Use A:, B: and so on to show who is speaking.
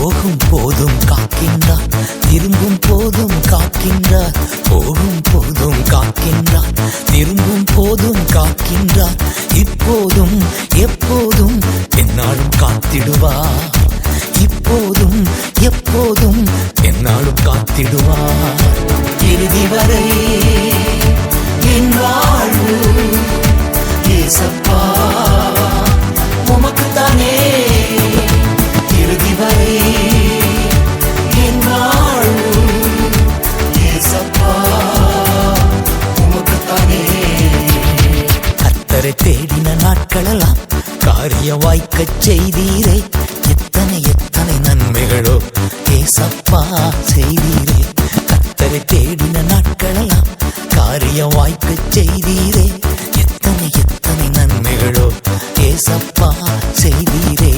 A: போகும் போதும் காக்கின்றார், திரும்பும் போதும் காக்கின்றார். போகும் போதும் காக்கின்றார், திரும்பும் போதும் காக்கின்றார். இப்போதும் எப்போதும் என்னாலும் காத்திடுவார். இப்போதும் எப்போதும் என்னாலும் காத்திடுவார். இறுதி வரை என் வாழ்வு ஏசப்பா உமக்குத்தானே. இறுதி வரை என் வாழ்வு ஏசப்பா உமக்குத்தானே. கர்த்தரை தேடின நாட்களெல்லாம் காரிய வாய்க்கச் செய்தீரே. எத்தனை எத்தனை நன்மைகளோ ஏசப்பா செய்தீரே. கர்த்தரை தேடின நாட்களெல்லாம் காரிய வாய்க்கச் செய்தீரே. எத்தனை எத்தனை நன்மைகளோ ஏசப்பா செய்தீரே.